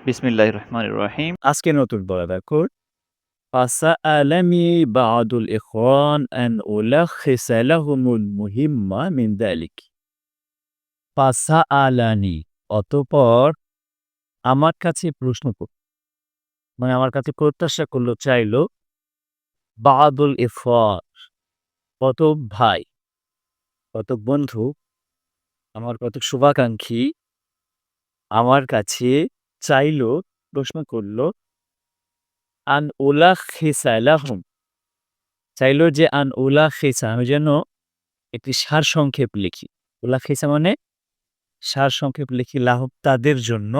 বিসমিল্লাহির রহমানির রহিম। আজকে নতুন পড়া দেখো। فسألني بعض الإخوان أن ألخص لهم المهمة من ذلك. فسألني অতঃপর আমার কাছে প্রশ্ন করল, মানে আমার কাছে প্রত্যাশা করলো, চাইলো বাদুল ইখওয়ান, কতক ভাই, কতক বন্ধু, আমার কতক শুভাকাঙ্ক্ষী আমার কাছে চাইলো, প্রশ্ন করলো, আন উলাখিসা লাহুম, চাইলো যে আন উলাখিসা, আমি যেন একটি সারসংক্ষেপ লিখি। উলাখিসা মানে সারসংক্ষেপ লিখি, লাহুম তাদের জন্য,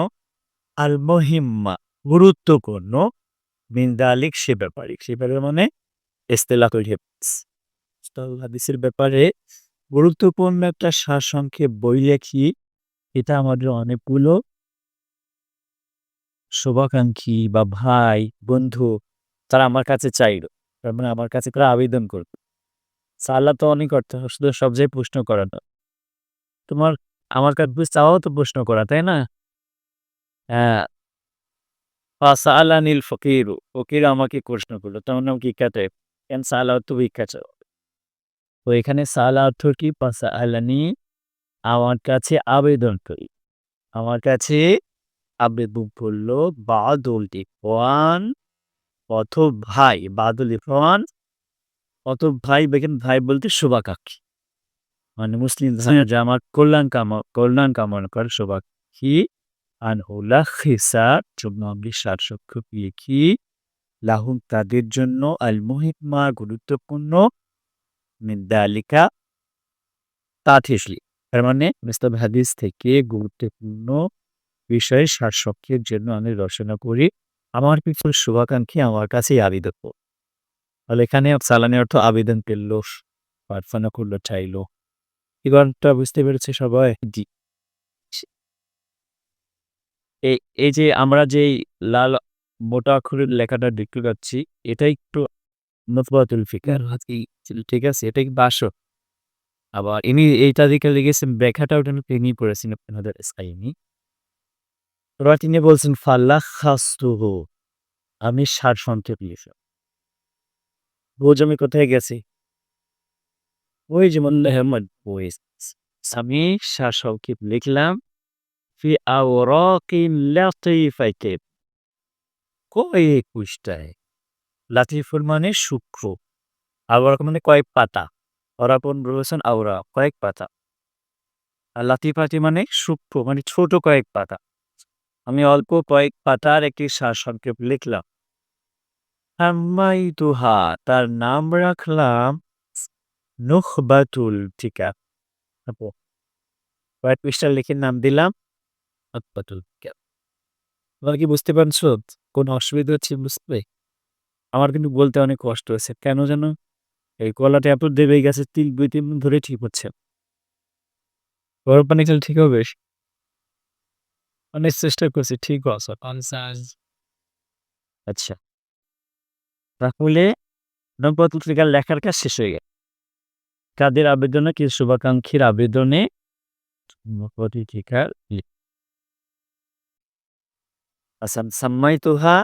আল মুহিম্মা গুরুত্বপূর্ণ, মিন যালিক সে ব্যাপারে, সে ব্যাপারে মানে ইসতিলাহুল হাদিস, মুস্তালাহুল হাদিসের ব্যাপারে গুরুত্বপূর্ণ একটা সারসংক্ষেপ বই লেখি। এটা আমাদের অনেকগুলো শুভাকাঙ্ক্ষী বা ভাই বন্ধু তারা আমার কাছে চাইলো, তার মানে আমার কাছে তারা আবেদন করবে। সালা তো অনেক অর্থ, শুধু সব জায়গায় প্রশ্ন করা না, তোমার আমার কাছে চাওয়াও তো প্রশ্ন করা, তাই না? হ্যাঁ, ফাসালানিল ফকিরু, ফকির আমাকে প্রশ্ন করলো, তার নাম কি কাটে, কেন সালা তো ভিক্ষা চাও। তো এখানে সালা অর্থ কি, ফাসালানি আমার কাছে আবেদন করি, আমার কাছে আবেদন করলো বাদুল ইখওয়ান, অথ ভাই, বাদুল ইখওয়ান অত ভাই, দেখেন ভাই বলতে শুভাকাঙ্ক্ষী, মানে মুসলিম যে আমার কল্যাণ কামনা করে শুভাকাঙ্ক্ষী, আন উলাখিসা জন্য আমি সারসংক্ষেপ লিখি, লাহুম তাদের জন্য, আল মুহিম্মা গুরুত্বপূর্ণ, মিন যালিকা তা থেকে, তার মানে মুস্তালাহুল হাদিস থেকে গুরুত্বপূর্ণ বিষয়ে সারসংক্ষেপের জন্য আমি রচনা করি। আমার কিছু শুভাকাঙ্ক্ষী আমার কাছেই আবেদন করল। তাহলে এখানে সালানি অর্থ আবেদন করলো, প্রার্থনা করলো, চাইলো। এই গল্পটা বুঝতে পেরেছে সবাই? জি। এই এই যে আমরা যেই লাল মোটা অক্ষরের লেখাটা দেখতে পাচ্ছি, এটাই একটু নুতবাতুল ফিকার, ঠিক আছে? এটা কিন্তু আসল। আবার ইনি এইটা দিকে লিখেছেন, ব্যাখ্যাটাও কিন্তু তিনি করেছেন আপনাদের স্কাইনি। এবার তিনি বলছেন ফালাখাসতুহু, আমি সারসংক্ষেপ লিখলাম। বোঝ আমি কোথায় গেছি? ওই যে মোল্লা আহমদ বইস, আমি সারসংক্ষেপ লিখলাম ফি আওরাকিন লাতিফাতিন, কয়েক পৃষ্ঠায়। লাতিফুল মানে সূক্ষ্ম, আওরাক মানে কয়েক পাতা, ওরাপন বলেছেন আওরা কয়েক পাতা, আর লাতিফাতি মানে সূক্ষ্ম মানে ছোট কয়েক পাতা। আমি অল্প কয়েক পাতার একটি সারসংক্ষেপ লিখলাম। সাম্মাইতুহা, তার নাম রাখলাম নুখবাতুল ফিকার। আপু, কয়েক পৃষ্ঠা লিখে নাম দিলাম নুখবাতুল ফিকার। তোমরা কি বুঝতে পারছো? কোন অসুবিধা হচ্ছে বুঝতে? আমার কিন্তু বলতে অনেক কষ্ট হয়েছে, কেন জানো? এই গলাটা এত দেবে গেছে, 2-3 দিন ধরে ঠিক হচ্ছে। গরম পানি খেলে ঠিক হবে? অনেক চেষ্টা করছি, ঠিক আছে। আচ্ছা, তাহলে নবুয়ত পত্রিকার লেখার কাজ শেষ হয়ে গেল। কাদের আবেদনে, কি শুভাকাঙ্ক্ষীর আবেদনে পত্রিকার আসাম সাম্মাইতুহা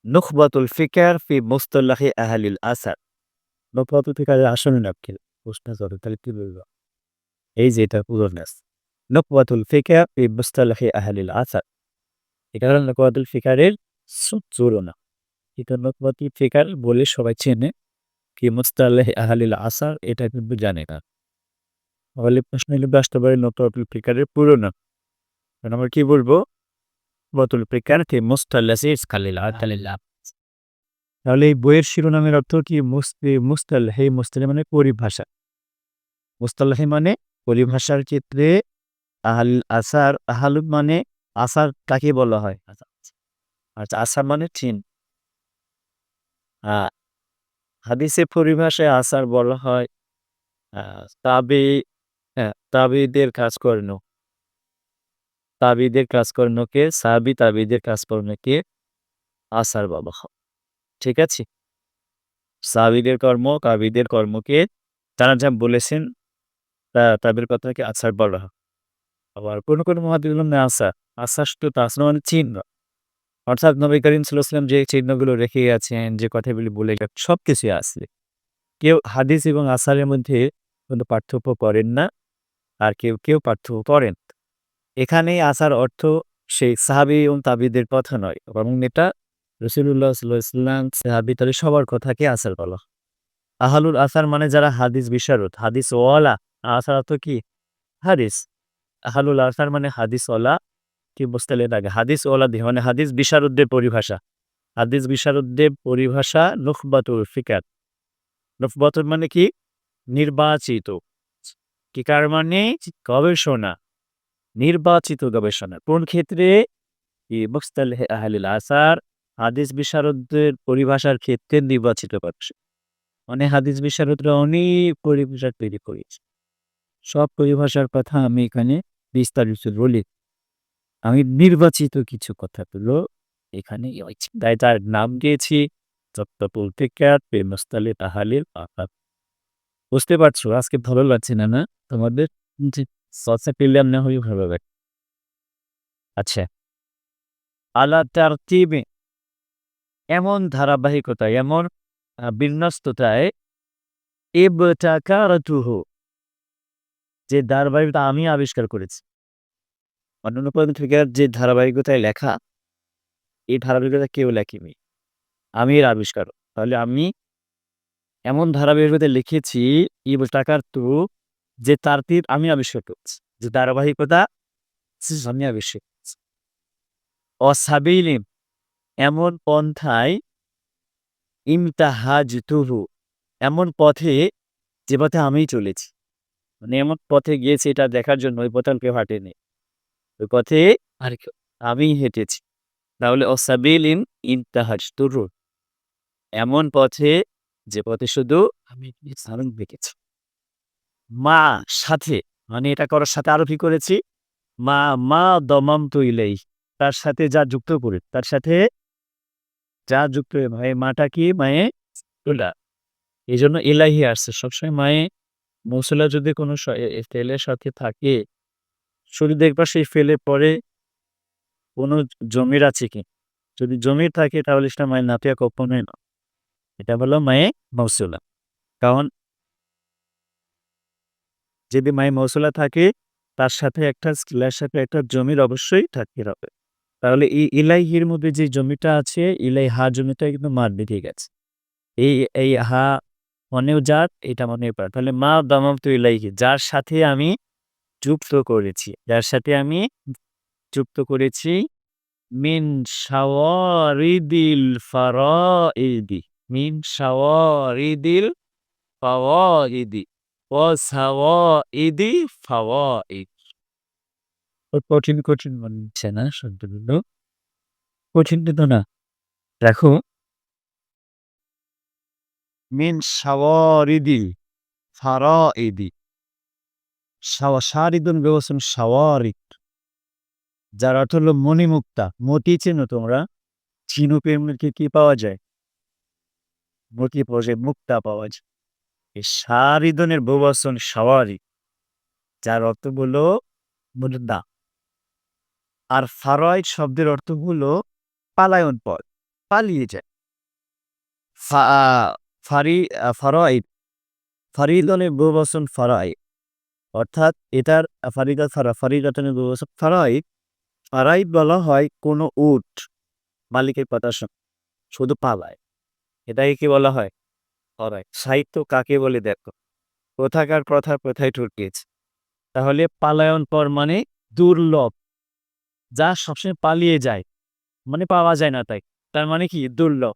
নুখবাতুল ফিকার ফি মুস্তালাহি আহলিল আসার। নবুয়ত পত্রিকার আসল নাম কি? প্রশ্ন করে তাহলে কি বলবো? এই যে এটা পুরো নাস, নুখবাতুল ফিকার ফি মুস্তালাহি আহলিল আসার, এটা হলো নুখবাতুল ফিকারের জোড়না। এটা নুখবাতুল ফিকার বলে সবাই চেনে, কি মুস্তালাহি আহলিল আসার এটা কিন্তু জানে না। তাহলে প্রশ্ন কিন্তু আসতে পারে নুখবাতুল ফিকারের পুরো নাম। এখন আমরা কি বলবো? নুখবাতুল ফিকার ফি মুস্তালাহি আহলিল আসার। তাহলে এই বইয়ের শিরোনামের অর্থ কি? মুস্তালাহি, মুস্তালাহি মানে পরিভাষা, মুস্তালাহি মানে পরিভাষার ক্ষেত্রে, আহল আসার, আহল মানে আসার কাকে বলা হয়? আচ্ছা, আসার মানে চিন। হাদিসের পরিভাষায় আসার বলা হয় তাবি, হ্যাঁ, তাবিদের কাজকর্ম, তাবিদের কাজকর্মকে সাহাবী, তাবিদের কাজকর্মকে আসার বলা হয়। ঠিক আছে? সাহাবীদের কর্ম, তাবিঈদের কর্মকে তারা যা বলেছেন তাদের কথাকে আসার বলা হয়। আবার কোনো মুহাদ্দিস বললেন না আসার। আসার তো তাসর মানে চিহ্ন। অর্থাৎ নবী করিম সাল্লাল্লাহু আলাইহি ওয়াসাল্লাম যে চিহ্নগুলো রেখে গেছেন, যে কথাগুলি বলে গেছেন সবকিছুই আছে। কেউ হাদিস এবং আসারের মধ্যে কোনো পার্থক্য করেন না। আর কেউ পার্থক্য করেন। এখানে আসার অর্থ সেই সাহাবী এবং তাবিঈদের কথা নয়। বরং এটা রাসূলুল্লাহ সাল্লাল্লাহু আলাইহি ওয়াসাল্লাম, সাহাবী তাদের সবার কথাকে আসার বলা হয়। আহলুল আসার মানে যারা হাদিস বিশারদ, হাদিস ওয়ালা। আসার অর্থ কি? হাদিস। আহলুল আসার মানে হাদিস ওয়ালা। কি মুস্তালাহ আগে হাদিস ওয়ালা দিয়ে মানে হাদিস বিশারদদের পরিভাষা। হাদিস বিশারদদের পরিভাষা নুখবাতুল ফিকার। নুখবাতুল মানে কি? নির্বাচিত। কি কার মানে? গবেষণা। নির্বাচিত গবেষণা। কোন ক্ষেত্রে? মুস্তালাহ আহলুল আসার হাদিস বিশারদদের পরিভাষার ক্ষেত্রে নির্বাচিত করছে। মানে হাদিস বিশারদরা অনেক পরিভাষা তৈরি করেছে। সব পরিভাষার কথা আমি এখানে বিস্তারিত বলি। আমি নির্বাচিত কিছু কথাগুলো এখানে তাই তার নাম দিয়েছি তত্ত্বপুল ফিকার ফি মুস্তালাহ আহলিল আসার। বুঝতে পারছো আজকে ভালো লাগছে না, না? তোমাদের? জি। চর্চা পেলাম না হলেও ভালো লাগে। আচ্ছা। আলা তারতিবে এমন ধারাবাহিকতায়, এমন বিন্যস্ততায় ইবতাকারাতুহু যে ধারাবাহিকতা আমি আবিষ্কার করেছি। অন্যান্য পত্রিকার যে ধারাবাহিকতায় লেখা, এই ধারাবাহিকতা কেউ লেখেনি। আমি এর আবিষ্কারক। তাহলে আমি এমন ধারাবাহিকতায় লিখেছি ইবতাকারতু যে তারতিব আমি আবিষ্কার করেছি। যে ধারাবাহিকতা আমি আবিষ্কার করেছি। অসাবিলিন এমন পন্থায় ইমতাহাজতুহু এমন পথে যে পথে আমিই চলেছি। মানে এমন পথে গিয়েছি এটা দেখার জন্য ওই পথে আর কেউ হাঁটেনি। ওই পথে আর কেউ আমিই হেঁটেছি। তাহলে অসাবিলিন ইনতাহাজতুহু এমন পথে যে পথে শুধু আমি দেখেছি। মা সাথে মানে এটা করার সাথে আরো কি করেছি? মা মা দমামতু ইলাইহি তার সাথে যা যুক্ত করে তার সাথে যা যুক্ত ভাই মাটা কি মায়ে তুলা। এইজন্য ইলাইহি আসছে। সবসময় মায়ে মৌসুলা যদি কোনো ফেলের সাথে থাকে, শুধু দেখবা সেই ফেলে পরে কোনো জমির আছে কি? যদি জমির থাকে তাহলে সেটা মায়ের নাতিয়া কখনোই না। এটা হলো মায়ে মৌসুলা। কারণ যদি মায়ে মৌসুলা থাকে তার সাথে একটা স্কিলার সাথে একটা জমির অবশ্যই থাকতে হবে। তাহলে এই ইলাইহির মধ্যে যে জমিটা আছে, ইলাইহা জমিটা কিন্তু মার বেরিয়ে গেছে। এই এই হা মনেও যার, এটা মনেও পার। তাহলে মা দামামতু ইলাইহি যার সাথে আমি যুক্ত করেছি। যার সাথে আমি যুক্ত করেছি মিন শাওয়ারিদিল ফারাইদি। মিন শাওয়ারিদিল ফাওয়াইদি ওয়া সাওয়াইদি ফাওয়াইদ। কঠিন মনে হচ্ছে না শব্দগুলো? কঠিন কিন্তু না। দেখো মিন শাওয়ারিদিল ফারাইদি শারিদুন বিবচন শাওয়ারিদ যার অর্থ হলো মণিমুক্তা। মতি চেনো তোমরা? ঝিনুকের মধ্যে কি পাওয়া যায়? মতি পাওয়া যায়, মুক্তা পাওয়া যায়। এই শারিদনের বহুবচন শাওয়ারিদ যার অর্থ হলো মুদ্রা। আর ফারাইদ শব্দের অর্থ হলো পালায়ন পথ, পালিয়ে যায়। ফা ফারি ফারাইদ ফারিদনের বহুবচন ফারাইদ অর্থাৎ এটার ফারিদাতনের বহুবচন ফারাইদ। ফারাইদ বলা হয় কোনো উট মালিকের কথা শুধু পালায়, এটাকে কি বলা হয়? ফারাইদ। সাহিত্য কাকে বলে দেখো, কোথাকার কথা কোথায় ঠকিয়েছে। তাহলে পালায়ন পর মানে দুর্লভ, যা সবসময় পালিয়ে যায়, মানে পাওয়া যায় না তাই। তার মানে কি? দুর্লভ।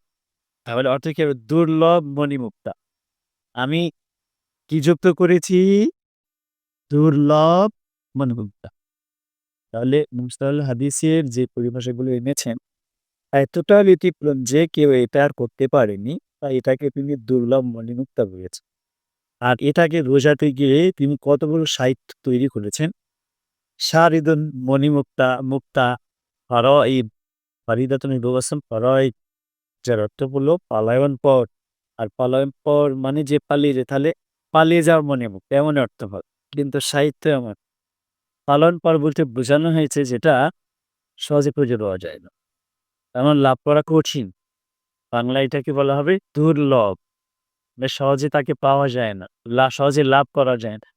তাহলে অর্থ কি হবে? দুর্লভ মণিমুক্তা। আমি কি যুক্ত করেছি? দুর্লভ মণিমুক্তা। তাহলে মুস্তালাহুল হাদিসের যে পরিভাষাগুলো এনেছেন এতটা ব্যতিক্রম যে কেউ এটা আর করতে পারেনি, তাই এটাকে তিনি দুর্লভ মণিমুক্তা বলেছেন। আর এটাকে বোঝাতে গিয়ে তিনি কতগুলো সাহিত্য তৈরি করেছেন। শারিদুন মণিমুক্তা, মুক্তা, ফারাইদ, ফারিদাতুন বিবচন ফারাইদ যার অর্থ হলো পালায়ন পথ। আর পলায়ন পর মানে যে পালিয়ে যায়, তাহলে পালিয়ে যাওয়ার মনে মুক্তা এমন অর্থ হয়। কিন্তু সাহিত্যে এমন পালন পর বলতে বোঝানো হয়েছে যেটা সহজে খুঁজে পাওয়া যায় না, এমন লাভ করা কঠিন। বাংলায় এটাকে বলা হবে দুর্লভ। সহজে তাকে পাওয়া যায় না, সহজে লাভ করা যায় না,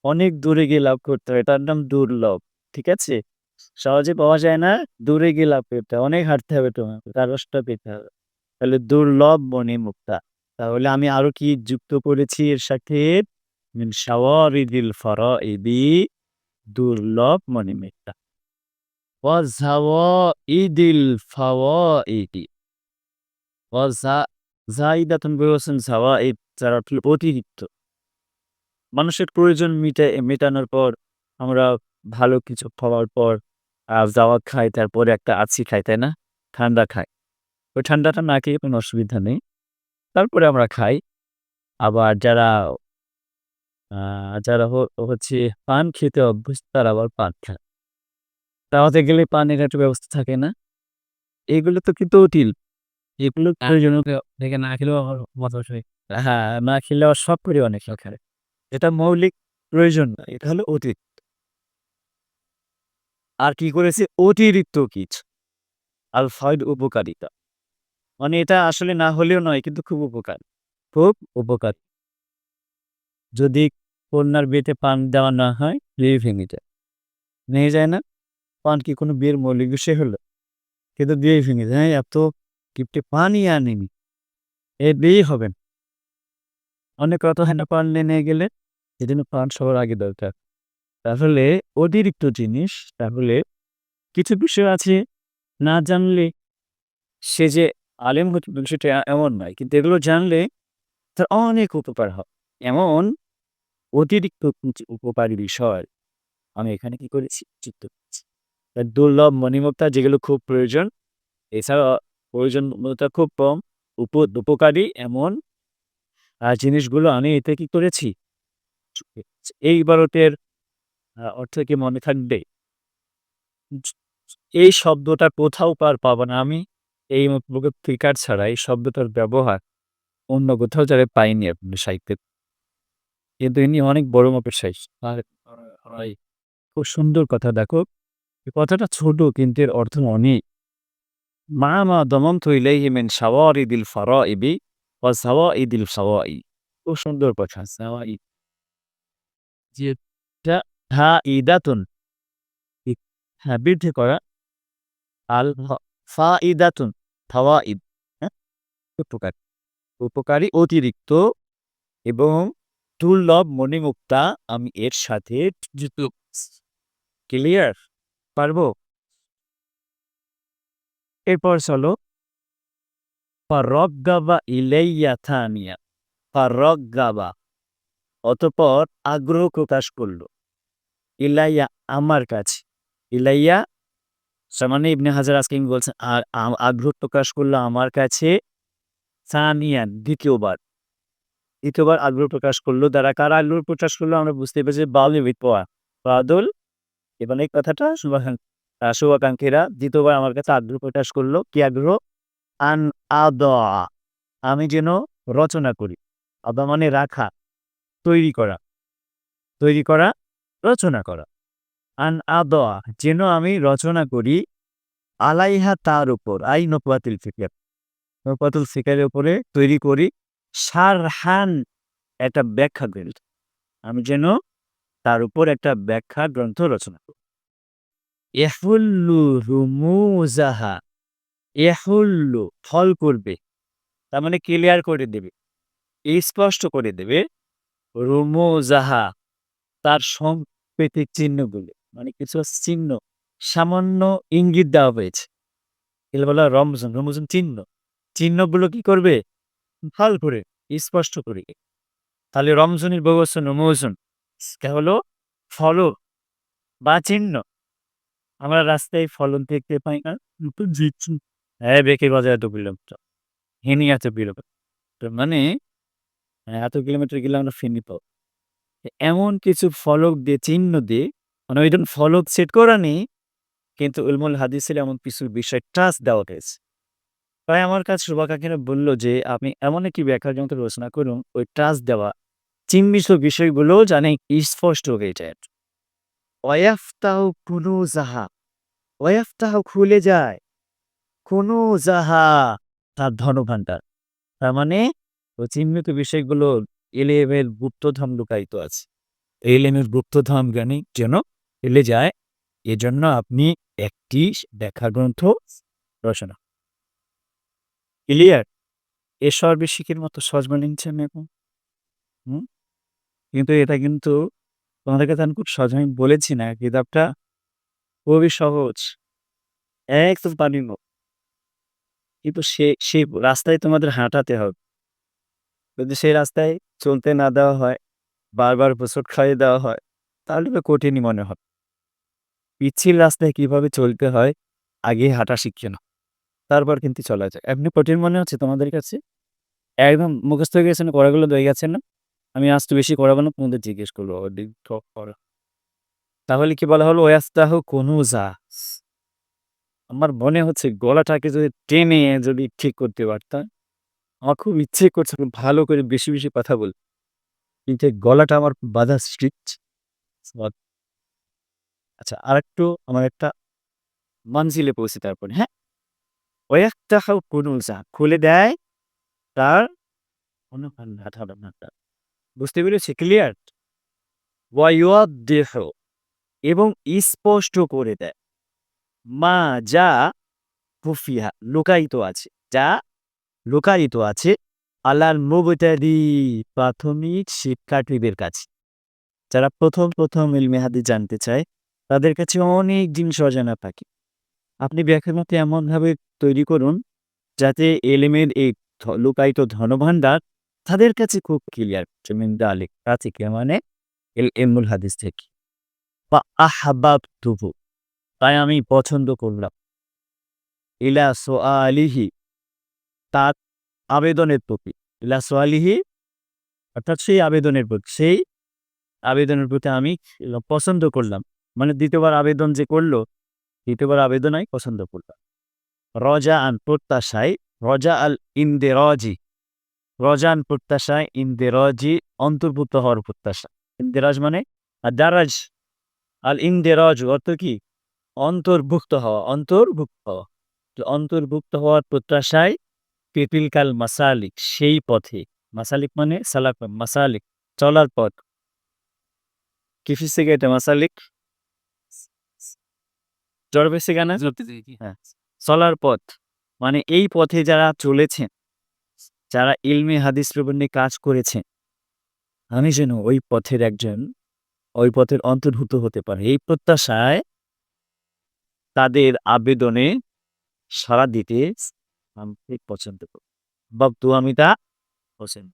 অনেক দূরে গিয়ে লাভ করতে হয়, এটার নাম দুর্লভ। ঠিক আছে, সহজে পাওয়া যায় না, দূরে গিয়ে লাভ করতে হয়, অনেক হাঁটতে হবে, তোমাকে তার রসটা পেতে হবে। তাহলে দুর্লভ মণিমুক্তা। তাহলে আমি আরো কি যুক্ত করেছি এর সাথে? মিন শাওয়ারিদিল ফারাইদি, দুর্লভ মণিমুক্তা। ওয়াজাওয়াইদিল ফাওয়াইদি, জাইদাতুন বলছেন জাওয়াইদ, যার অর্থ হলো অতিরিক্ত। মানুষের প্রয়োজন মেটানোর পর আমরা ভালো কিছু খাওয়ার পর জাওয়াত খাই, তারপরে একটা আছি খাই, তাই না? ঠান্ডা খাই। ওই ঠান্ডাটা না খেয়ে কোনো অসুবিধা নেই। তারপরে আমরা খাই। আবার যারা হচ্ছে পান খেতে অভ্যস্ত তারা আবার পান খায়। দাওয়াতে গেলে পানের একটা ব্যবস্থা থাকে না? এগুলো তো কিন্তু অটিল। এগুলো প্রয়োজনীয় থেকে না খেলেও আমার মজা হয়। হ্যাঁ, না খেলে আবার শখ করে অনেক লোক খায়। এটা মৌলিক প্রয়োজন না, এটা হলো অতিরিক্ত। আর কি করেছে? অতিরিক্ত কিছু। আল ফয়েড উপকারিতা। মানে এটা আসলে না হলেও নয়, কিন্তু খুব উপকার। খুব উপকার। যদি কন্যার বিয়েতে পান দেওয়া না হয়, বিয়ে ভেঙে যায়। ভেঙে যায় না? পান কি কোনো বিয়ের মৌলিক বিষয় হলো? কিন্তু বিয়েই ভেঙে যায়। হ্যাঁ, এত গিফটে পানই আনেনি। বিয়েই হবে না। অনেক কথা হয় না পান নিয়ে গেলে? এজন্য পান সবার আগে দরকার। তাহলে অতিরিক্ত জিনিস, তাহলে কিছু বিষয় আছে না জানলে সে যে আলেম হতে সেটা এমন নয়। কিন্তু এগুলো জানলে তার অনেক উপকার হয়। এমন অতিরিক্ত কিছু উপকারী বিষয় আমি এখানে কি করেছি? যুক্ত করেছি। দুর্লভ মণিমুক্তা যেগুলো খুব প্রয়োজন, এছাড়া প্রয়োজনীয়তা খুব কম, উপকারী এমন জিনিসগুলো আমি এতে কি করেছি? যুক্ত করেছি। এই ইবারতের অর্থ কি মনে থাকবে? এই শব্দটা কোথাও পাবো না আমি। এই ফিকার ছাড়া এই শব্দটার ব্যবহার অন্য কোথাও যারা পাইনি আপনি সাহিত্যে। কিন্তু ইনি অনেক বড় মাপের সাইজ। আর ভাই খুব সুন্দর কথা দেখো। এই কথাটা ছোট কিন্তু এর অর্থ অনেক। মা দমামতু ইলাইহি মিন শাওয়ারিদিল ফারাইবি ওয়া যাওয়াইদিল ফাওয়াই। খুব সুন্দর কথা। যাওয়াইদ যেটা ফাইদাতুন, হ্যাঁ, বৃদ্ধি করা। ফাইদাতুন, ফাওয়াইদ, হ্যাঁ, উপকার, উপকারী, অতিরিক্ত এবং দুর্লভ মণিমুক্তা আমি এর সাথে যুক্ত। ক্লিয়ার? পারবো? এরপর চলো ফারাগ্গাবা ইলাইয়া থানিয়া। ফারাগ্গাবা অতঃপর আগ্রহ প্রকাশ করল। ইলাইয়া আমার কাছে। ইলাইয়া মানে ইবনে হাজার আসকালানি বলছেন আগ্রহ প্রকাশ করলো আমার কাছে। সানিয়ান দ্বিতীয়বার। দ্বিতীয়বার আগ্রহ প্রকাশ করলো, দ্বারা কার আগ্রহ প্রকাশ করলো আমরা বুঝতে পেরেছি, বাদল। এবার এই কথাটা শুভাকাঙ্ক্ষীরা দ্বিতীয়বার আমার কাছে আগ্রহ প্রকাশ করলো। কি আগ্রহ? আন আদা, আমি যেন রচনা করি। আদা মানে রাখা, তৈরি করা, তৈরি করা, রচনা করা। আন আদা, যেন আমি রচনা করি। আলাইহা, তার উপর, আই নকওয়াতিল ফিকর, নকওয়াতুল ফিকরের উপরে তৈরি করি। শারহান, একটা ব্যাখ্যা গ্রন্থ। আমি যেন তার উপর একটা ব্যাখ্যা গ্রন্থ রচনা করি। ইয়াহুল্লু রুমুজাহা, ইয়াহুল্লু ফল করবে, তার মানে ক্লিয়ার করে দেবে, স্পষ্ট করে দেবে। রুমুজাহা, তার সংকেতিক চিহ্নগুলো, মানে কিছু চিহ্ন, সামান্য ইঙ্গিত দেওয়া হয়েছে। এগুলো বলা রমজান, রমজান চিহ্ন। চিহ্নগুলো কি করবে? ফল করে, স্পষ্ট করে। তাহলে রমজানের বহুবচন রমজান হলো ফলক বা চিহ্ন। আমরা রাস্তায় ফলক দেখতে পাই না? নতুন জিতছি, হ্যাঁ, বেঁকে বাজায় এত কিলোমিটার, হেনি এত কিলোমিটার, মানে এত কিলোমিটার গেলে আমরা ফেনি পাবো। এমন কিছু ফলক দিয়ে, চিহ্ন দিয়ে, মানে ওই জন্য ফলক সেট করা নেই, কিন্তু উলমুল হাদিসের এমন কিছু বিষয় টাচ দেওয়া হয়েছে। তাই আমার কাছে সুভা কাকিরা বলল যে, "আপনি এমন একটি ব্যাখ্যা যন্ত্র রচনা করুন, ওই ট্রাস্ট দেওয়া চিহ্নিত বিষয়গুলোও যেন স্পষ্ট হয়ে যায়।" ওয়াফতাহু কুনুজাহা, ওয়াফতাহু খুলে যায়, কুনুজাহা তার ধনভাণ্ডার। তার মানে ওই চিহ্নিত বিষয়গুলোর এলেমের গুপ্তধন লুকায়িত আছে। এই এলেমের গুপ্তধন জ্ঞানী যেন এলে যায়, এজন্য আপনি একটি ব্যাখ্যা গ্রন্থ রচনা। ক্লিয়ার? এ সর্বশিখের মতো সহজ মানে নিচ্ছেন না এখন? হুম? কিন্তু এটা কিন্তু তোমাদের কাছে আমি খুব সহজ আমি বলেছি না, কিতাবটা খুবই সহজ। একদম পানির মতো। কিন্তু সেই রাস্তায় তোমাদের হাঁটাতে হবে। যদি সেই রাস্তায় চলতে না দেওয়া হয়, বারবার হোঁচট খাইয়ে দেওয়া হয়, তাহলে তো কঠিনই মনে হবে। পিচ্ছিল রাস্তায় কিভাবে চলতে হয়, আগে হাঁটা শিখে নাও। তারপর কিন্তু চলা যায়। এমনি কঠিন মনে হচ্ছে তোমাদের কাছে? একদম মুখস্থ হয়ে গেছে না, পড়াগুলো হয়ে গেছে না? আমি আজ তো বেশি করাবো না, তোমাদের জিজ্ঞেস করবো। তাহলে কি বলা হলো? ওয়াস্তাহু কুনুজা। আমার মনে হচ্ছে গলাটাকে যদি টেনে যদি ঠিক করতে পারতাম, আমার খুব ইচ্ছে করছে খুব ভালো করে বেশি, বেশি কথা বলতে। কিন্তু এই গলাটা আমার বাধা সৃষ্টি। আচ্ছা, আরেকটু আমার একটা মানজিলে পৌঁছি তারপরে, হ্যাঁ? ওয়াফতাহু কুনুজা খুলে দেয় তার ধনভাণ্ডার। বুঝতে পেরেছি? ক্লিয়ার? ওয়া ইউয়াদ্দিহু এবং স্পষ্ট করে দেয়। মা যা খুফিয়া লুকায়িত আছে। যা লুকায়িত আছে আলাল মুবতাদি প্রাথমিক শিক্ষার্থীদের কাছে। যারা প্রথম ইলমে হাদিস জানতে চায়, তাদের কাছে অনেক জিনিস অজানা থাকে। আপনি ব্যাখ্যার মতো এমনভাবে তৈরি করুন, যাতে এলেমের এই লুকায়িত ধনভাণ্ডার তাদের কাছে খুব ক্লিয়ার। মিন দালিক তা থেকে মানে ইলমুল হাদিস থেকে। বা আহবাবতুহু তাই আমি পছন্দ করলাম। ইলা সুআলিহি তার আবেদনের প্রতি। ইলা সুআলিহি অর্থাৎ সেই আবেদনের প্রতি আমি পছন্দ করলাম। মানে ২য় বার আবেদন যে করল, ২য় বার আবেদন আমি পছন্দ করলাম। রজাআন প্রত্যাশায়, রজা আল ইনদিরাজি, রজান প্রত্যাশায়, ইনদিরাজি অন্তর্ভুক্ত হওয়ার প্রত্যাশা। ইনদিরাজ মানে দারাজ, আল ইনদিরাজ অর্থ কি? অন্তর্ভুক্ত হওয়া, অন্তর্ভুক্ত হওয়া। তো অন্তর্ভুক্ত হওয়ার প্রত্যাশায় তিলকাল মাসালিক সেই পথে। মাসালিক মানে সালাক মাসালিক চলার পথ। কিসের থেকে এটা মাসালিক? জ্বর পেয়েছে কেন? হ্যাঁ, চলার পথ। মানে এই পথে যারা চলেছেন, যারা ইলমে হাদিস প্রবন্ধে কাজ করেছেন, আমি যেন ওই পথের অন্তর্ভুক্ত হতে পারি। এই প্রত্যাশায় তাদের আবেদনে সাড়া দিতে আমি পছন্দ করি। বাবতু আমি তা পছন্দ।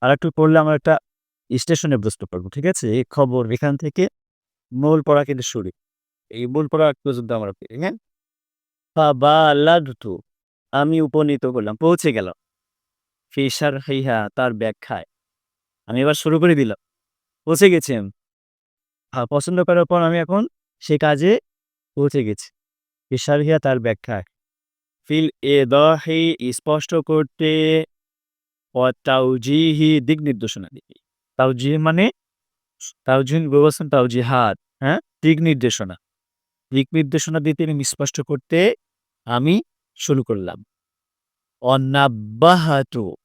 আরেকটু পড়লে আমরা একটা স্টেশনে বুঝতে পারবো। ঠিক আছে? এই খবর এখান থেকে মূল পড়া কিন্তু শুরু। এই মূল পড়া পর্যন্ত আমরা পেরি, হ্যাঁ? ফাবালাগতু আমি উপনীত হলাম, পৌঁছে গেলাম। ফি শারহিহা তার ব্যাখ্যায়। আমি এবার শুরু করে দিলাম। পৌঁছে গেছি আমি। পছন্দ করার পর আমি এখন সে কাজে পৌঁছে গেছি। ফি শারহিহা তার ব্যাখ্যায়। ফিল ইদাহি স্পষ্ট করতে, ওয়া তাওজিহি দিক নির্দেশনা দিতে। তাওজিহ মানে তাওজিহ বলছেন তাওজিহাত, হ্যাঁ? দিক নির্দেশনা। দিক নির্দেশনা দিতে এবং স্পষ্ট করতে আমি শুরু করলাম। অন্নাব্বাহাতু,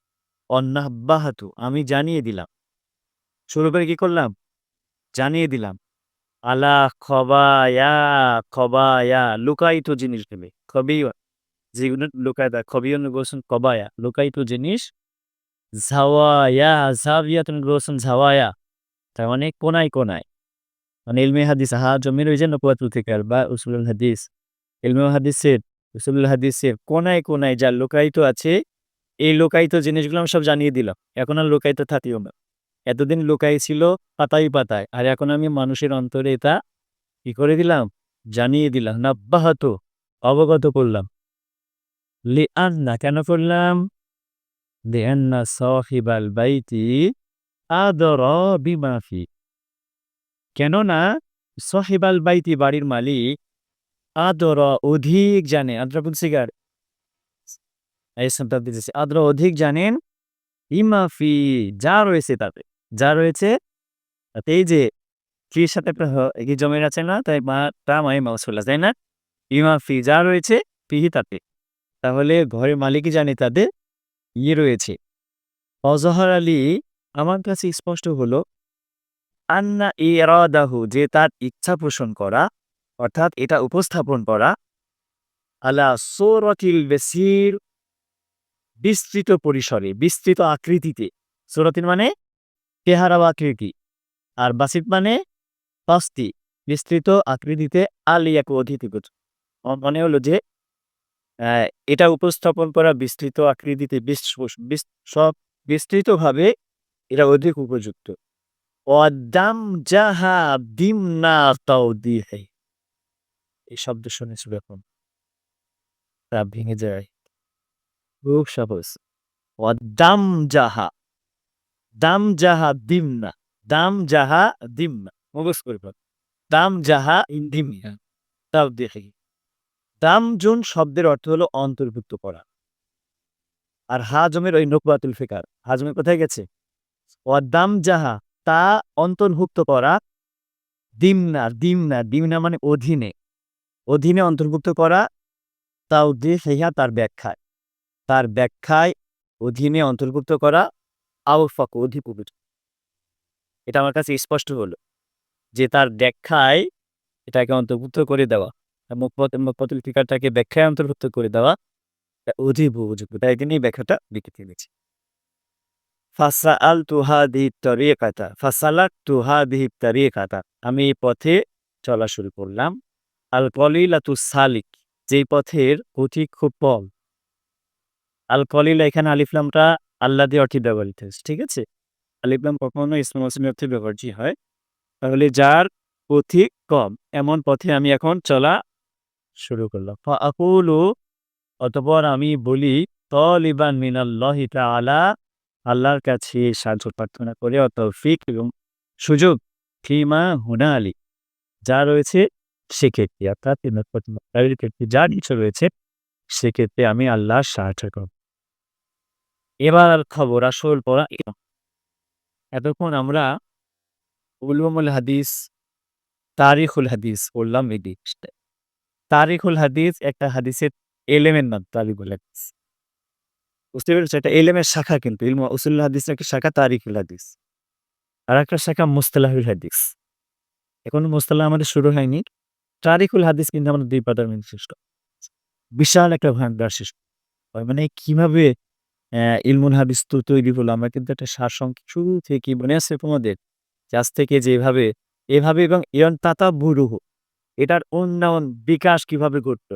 অন্নাব্বাহাতু আমি জানিয়ে দিলাম। শুরু করে কি করলাম? জানিয়ে দিলাম। আলা খবায়া লুকায়িত জিনিস দেবে। খবিয়া যেগুলো লুকায় দেয়। খবিয়ন বলছেন কবায়া লুকায়িত জিনিস। ঝাওয়ায়া জাভিয়া তুমি বলছেন ঝাওয়ায়া তার মানে কোনায়, কোনায়। মানে ইলমে হাদিস জমির ওই যে নকুয়াতুল ফিকার বা উসুলুল হাদিস। ইলমে হাদিসের, উসুলুল হাদিসের কোনায়, কোনায় যা লুকায়িত আছে, এই লুকায়িত জিনিসগুলো আমি সব জানিয়ে দিলাম। এখন আর লুকায়িত থাকিও না। এতদিন লুকাই ছিল পাতায়, পাতায়। আর এখন আমি মানুষের অন্তরে এটা কি করে দিলাম? জানিয়ে দিলাম। নাব্বাহাতু অবগত করলাম। লিআন্না কেন করলাম? লিআন্না সাহিবাল বাইতি আদরা বিমা ফি। কেননা সাহিবাল বাইতি বাড়ির মালিক আদরা অধিক জানে আদরা বুনসিগার ইসমটা দিতেছি আদরা অধিক জানেন ইমাফি যা রয়েছে তাতে যা রয়েছে তাতে এই যে ফির সাথে একটা কি জমির আছে না তাই মা তা মাই মাউসুল্লাহ তাই না ইমাফি যা রয়েছে ফিহি তাতে তাহলে ঘরের মালিকই জানে তাদের রয়েছে অজহর আলী আমার কাছে স্পষ্ট হলো আন্না ইরাদাহু যে তার ইচ্ছা পোষণ করা অর্থাৎ এটা উপস্থাপন করা আলা সূরাতিল বাসীর বিস্তৃত পরিসরে বিস্তৃত আকৃতিতে সূরাতিল মানে চেহারা বা আকৃতি আর বাসিত মানে পাস্তি বিস্তৃত আকৃতিতে আলিয়াকু অধিতিগত মনে হলো যে এটা উপস্থাপন করা বিস্তৃত আকৃতিতে সব বিস্তৃতভাবে এটা অধিক উপযুক্ত অদাম জাহা দিমনা তাওদিহে এই শব্দ শুনেছিল এখন তা ভেঙে যায় খুব সহজ অদাম জাহা দাম জাহা দিমনা দাম জাহা দিমনা মুখস্থ করে ফেল দাম জাহা ইন্দিমিয়া তাও দেখে দাম জুন শব্দের অর্থ হলো অন্তর্ভুক্ত করা আর হাজমের ওই নকবাতুল ফিকার হাজমে কোথায় গেছে দাম যাহা তা অন্তর্ভুক্ত করা দিমনা দিমনা মানে অধীনে অধীনে অন্তর্ভুক্ত করা তাও দেহিয়া তার ব্যাখ্যায় অধীনে অন্তর্ভুক্ত করা আউফাক অধিক উপযুক্ত এটা আমার কাছে স্পষ্ট হলো যে তার ব্যাখ্যায় এটাকে অন্তর্ভুক্ত করে দেওয়া মুখপাতুল ফিকারটাকে ব্যাখ্যায় অন্তর্ভুক্ত করে দেওয়া অধিক উপযুক্ত তাই তিনি ব্যাখ্যাটা বিকৃতি দিয়েছে আমি এই পথে চলা শুরু করলাম আল কলিলাতু সালিক যেই পথের গতি খুব কম আল কলিলা এখানে আলিফলামটা আল্লাহ দিয়ে অর্থে ব্যবহৃত হয়েছে ঠিক আছে আলিফলাম কখনো ইসমে মৌসুমী অর্থে ব্যবহৃত হয় তাহলে যার গতি কম এমন পথে আমি এখন চলা শুরু করলাম ফাআকুলু অতঃপর আমি বলি তলিবান মিনাল্লাহি তাআলা আল্লাহর কাছে সাহায্য প্রার্থনা করে তৌফিক এবং সুযোগ ফিমা হুনালি যা রয়েছে সেক্ষেত্রে অর্থাৎ ক্ষেত্রে যা কিছু রয়েছে সেক্ষেত্রে আমি আল্লাহর সাহায্য করব এবার খবর আসল পড়া এতক্ষণ আমরা উলুমুল হাদিস তারিখুল হাদিস বললাম এই দিকটা তারিখুল হাদিস একটা হাদিসের এলেমের নাম তারিখুল হাদিস বুঝতে পেরেছো এটা এলেমের শাখা কিন্তু ইলমু উসুল হাদিস একটা শাখা তারিখুল হাদিস আর একটা শাখা মুস্তালাহুল হাদিস এখনো মুস্তালাহ আমাদের শুরু হয়নি তারিখুল হাদিস কিন্তু আমাদের দুই পাতার বিশিষ্ট বিশাল একটা ভান্ডার সৃষ্টি হয় মানে কিভাবে ইলমুল হাদিস তো তৈরি হলো আমরা কিন্তু একটা সারসংক্ষেপ শুরু থেকে মনে আছে তোমাদের আজ থেকে যেভাবে এভাবে এবং ইয়ন তাতা বুরুহ এটার উন্নয়ন বিকাশ কিভাবে ঘটতো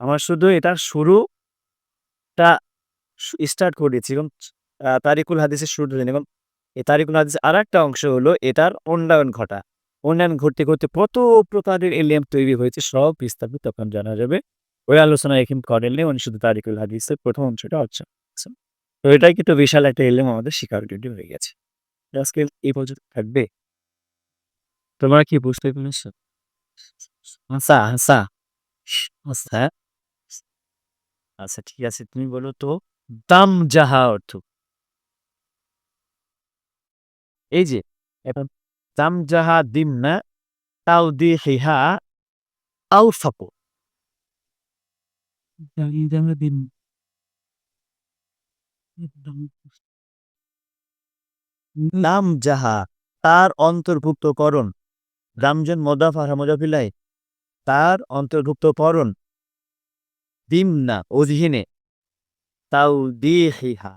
আমার শুধু এটার শুরুটা স্টার্ট করেছি এবং তারিকুল হাদিসের শুরু ধরেন এবং এই তারিকুল হাদিসের আর একটা অংশ হলো এটার উন্নয়ন ঘটতে ঘটতে কত প্রকারের এলিয়াম তৈরি হয়েছে সব বিস্তারিত তখন জানা যাবে ওই আলোচনা এখন করেননি উনি শুধু তারিকুল হাদিসের প্রথম অংশটা হচ্ছে তো এটাই কিন্তু বিশাল একটা এলিয়াম আমাদের শিকার হয়ে গেছে আজকে এই পর্যন্ত থাকবে তোমরা কি বুঝতে পেরেছ আচ্ছা আচ্ছা আচ্ছা আচ্ছা ঠিক আছে তুমি বলো তো দাম যাহা অর্থ এই যে এখন দাম যাহা দিম না তাও দিয়ে হেহা আউ ফাপো নাম যাহা তার অন্তর্ভুক্তকরণ রামজন মোদাফ আর মোজাফিলাই তার অন্তর্ভুক্তকরণ দিমনা অধীনে তাও দিয়ে হেহা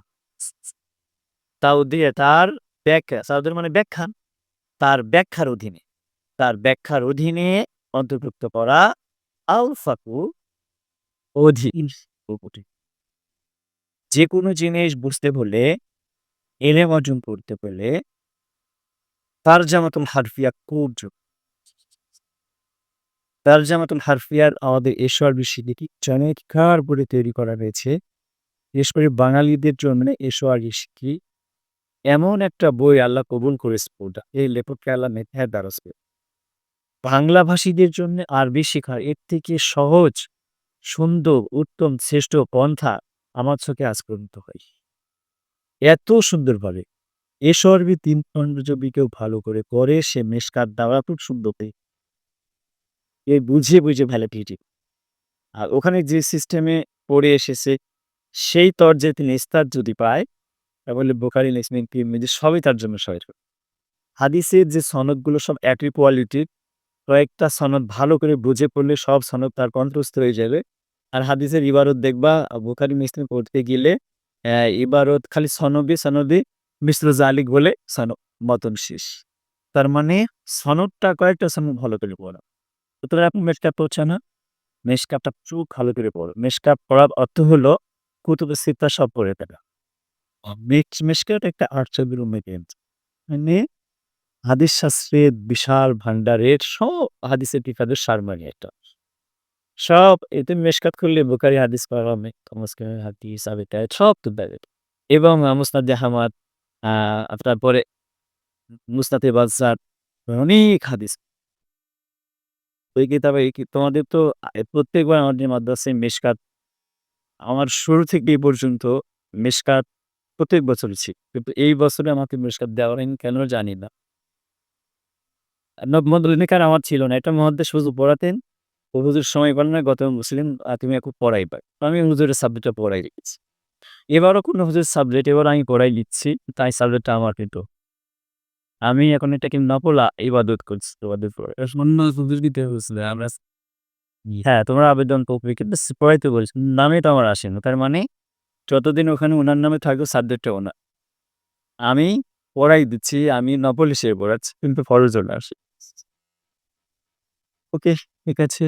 তাও দিয়ে তার ব্যাখ্যা সাউদের মানে ব্যাখ্যা তার ব্যাখ্যার অধীনে অন্তর্ভুক্ত করা আলফাকু অধীন যে কোনো জিনিস বুঝতে হলে এলেম অর্জন করতে হলে তারজামাতুল হারফিয়া খুব তারজামাতুল হারফিয়ার আমাদের এশোয়ার বিশ্ববিদ্যালয় চমৎকার করে তৈরি করা হয়েছে বিশেষ করে বাঙালিদের জন্য এশোয়ার ঋষি এমন একটা বই আল্লাহ কবুল করেছে এই লেখককে আল্লাহ মেধার দ্বারস্থ বাংলাভাষীদের জন্য আরবি শেখা এর থেকে সহজ, সুন্দর, উত্তম, শ্রেষ্ঠ পন্থা আমার চোখে আজ পর্যন্ত হয়নি। এত সুন্দরভাবে এ আরবি ৩ খণ্ড যদি কেউ ভালো করে করে সে মেশকাত দ্বারা খুব সুন্দর বুঝিয়ে ভ্যালিডিটি। আর ওখানে যে সিস্টেমে পড়ে এসেছে সেই তর্জে তিনি ইস্তাদ যদি পায় তাহলে বোখারি, মুসলিম, তিরমিজি সবই তার জন্য সহজ হবে। হাদিসের যে সনদগুলো সব একই কোয়ালিটির, কয়েকটা সনদ ভালো করে বুঝে পড়লে সব সনদ তার কণ্ঠস্থ হয়ে যাবে। আর হাদিসের ইবারত দেখবা বুখারী, মুসলিম পড়তে গেলে ইবারত খালি সনদে মিসলু জালিক বলে মতন শেষ। তার মানে সনদটা কয়েকটা সনদ ভালো করে পড়া। সুতরাং এখন মেশকাত পড়ছে না? মেশকাতটা প্রচুর ভালো করে পড়ো। মেশকাত পড়ার অর্থ হলো কুতুবে সিত্তা সব পড়ে ফেলা। মেশকাত একটা আর্টসের মেটেরিয়াল। মানে হাদিস শাস্ত্রের বিশাল ভান্ডারের সব হাদিসের কিতাবের সারমনি এটা। সব এতে মেশকাত করলে বুখারী হাদিস পাওয়া যাবে, মুসলিমের হাদিস, আবু দাউদ সব তো পাবে। এবং মুসনাদ আহমদ, তারপরে মুসনাদে বাজ্জার অনেক হাদিস। ওই কিতাবে তোমাদের তো প্রত্যেকবার আমাদের মাদ্রাসায় মেশকাত আমার শুরু থেকে এই পর্যন্ত মেশকাত প্রত্যেক বছরই ছিল। কিন্তু এই বছরে আমাকে মেশকাত দেওয়া হয়নি কেন জানি না। মধ্যলিকার আমার ছিল না। এটা মধ্যে শুধু পড়াতেন। ও হুজুর সময় পান না, গত মুসলিম তুমি এখন পড়াইবা। আমি হুজুরের সাবজেক্টটা পড়াই রেখেছি। এবারও কোনো হুজুরের সাবজেক্ট এবার আমি পড়াই নিচ্ছি। তাই সাবজেক্টটা আমার কিন্তু। আমি এখন এটাকে নফল ইবাদত করছি। ইবাদত পড়ে। অন্য হুজুর দিতে হয়েছিল আমরা হ্যাঁ, তোমরা আবেদন করবে কিন্তু পড়াইতে বলছি। নামে তো আমার আসেনি। তার মানে যতদিন ওখানে উনার নামে থাকবে সাবজেক্টটা ওনার। আমি পড়াই দিচ্ছি, আমি নফল হিসেবে পড়াচ্ছি। কিন্তু ফরজ চলে আসে। ওকে, ঠিক আছে।